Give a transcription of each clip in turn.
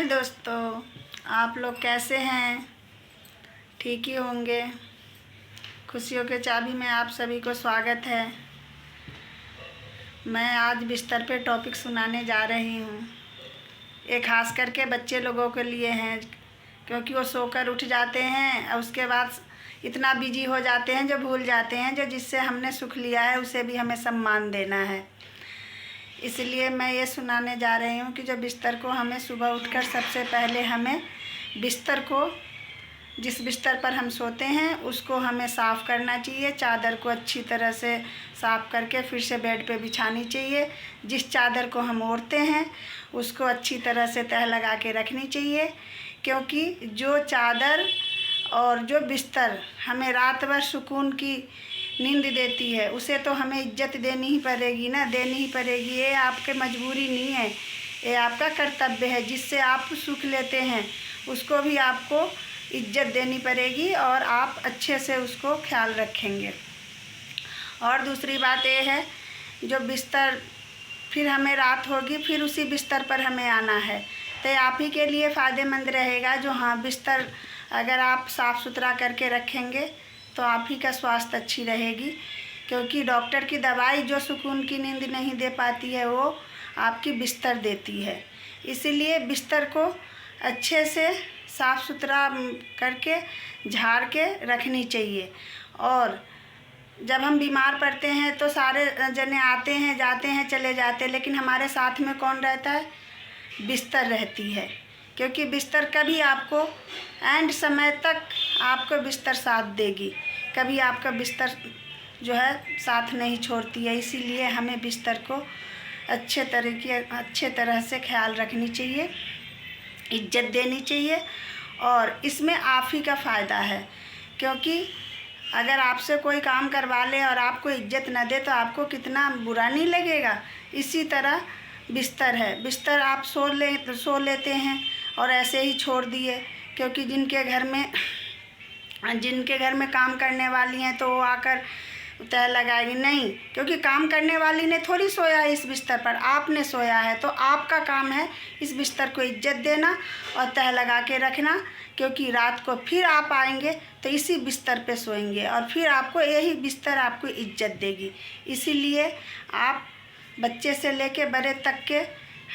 दोस्तों, आप लोग कैसे हैं? ठीक ही होंगे। खुशियों के चाबी में आप सभी को स्वागत है। मैं आज बिस्तर पे टॉपिक सुनाने जा रही हूँ। ये खास करके बच्चे लोगों के लिए हैं, क्योंकि वो सोकर उठ जाते हैं और उसके बाद इतना बिजी हो जाते हैं जो भूल जाते हैं जो जिससे हमने सुख लिया है उसे भी हमें सम्मान देना है। इसलिए मैं ये सुनाने जा रही हूँ कि जो बिस्तर को हमें सुबह उठकर सबसे पहले हमें बिस्तर को, जिस बिस्तर पर हम सोते हैं उसको हमें साफ़ करना चाहिए। चादर को अच्छी तरह से साफ़ करके फिर से बेड पे बिछानी चाहिए। जिस चादर को हम ओढ़ते हैं उसको अच्छी तरह से तह लगा के रखनी चाहिए, क्योंकि जो चादर और जो बिस्तर हमें रात भर सुकून की नींद देती है उसे तो हमें इज्जत देनी ही पड़ेगी ना, देनी ही पड़ेगी। ये आपके मजबूरी नहीं है, ये आपका कर्तव्य है। जिससे आप सुख लेते हैं उसको भी आपको इज्जत देनी पड़ेगी और आप अच्छे से उसको ख्याल रखेंगे। और दूसरी बात ये है, जो बिस्तर फिर हमें रात होगी फिर उसी बिस्तर पर हमें आना है, तो आप ही के लिए फ़ायदेमंद रहेगा। जो हाँ, बिस्तर अगर आप साफ़ सुथरा करके रखेंगे तो आप ही का स्वास्थ्य अच्छी रहेगी, क्योंकि डॉक्टर की दवाई जो सुकून की नींद नहीं दे पाती है वो आपकी बिस्तर देती है। इसीलिए बिस्तर को अच्छे से साफ़ सुथरा करके झाड़ के रखनी चाहिए। और जब हम बीमार पड़ते हैं तो सारे जने आते हैं, जाते हैं, चले जाते हैं, लेकिन हमारे साथ में कौन रहता है? बिस्तर रहती है, क्योंकि बिस्तर कभी आपको एंड समय तक आपको बिस्तर साथ देगी, कभी आपका बिस्तर जो है साथ नहीं छोड़ती है। इसीलिए हमें बिस्तर को अच्छे तरह से ख्याल रखनी चाहिए, इज्जत देनी चाहिए। और इसमें आप ही का फ़ायदा है, क्योंकि अगर आपसे कोई काम करवा ले और आपको इज्जत न दे तो आपको कितना बुरा नहीं लगेगा। इसी तरह बिस्तर है, बिस्तर आप सो लेते हैं और ऐसे ही छोड़ दिए, क्योंकि जिनके घर में काम करने वाली हैं तो वो आकर तह लगाएगी नहीं, क्योंकि काम करने वाली ने थोड़ी सोया है इस बिस्तर पर, आपने सोया है। तो आपका काम है इस बिस्तर को इज्जत देना और तह लगा के रखना, क्योंकि रात को फिर आप आएंगे तो इसी बिस्तर पे सोएंगे और फिर आपको यही बिस्तर आपको इज्जत देगी। इसीलिए आप बच्चे से लेके बड़े तक के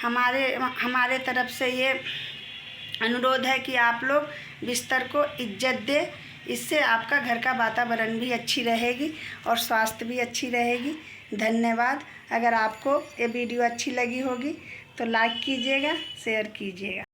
हमारे तरफ से ये अनुरोध है कि आप लोग बिस्तर को इज्जत दें। इससे आपका घर का वातावरण भी अच्छी रहेगी और स्वास्थ्य भी अच्छी रहेगी। धन्यवाद। अगर आपको ये वीडियो अच्छी लगी होगी तो लाइक कीजिएगा, शेयर कीजिएगा।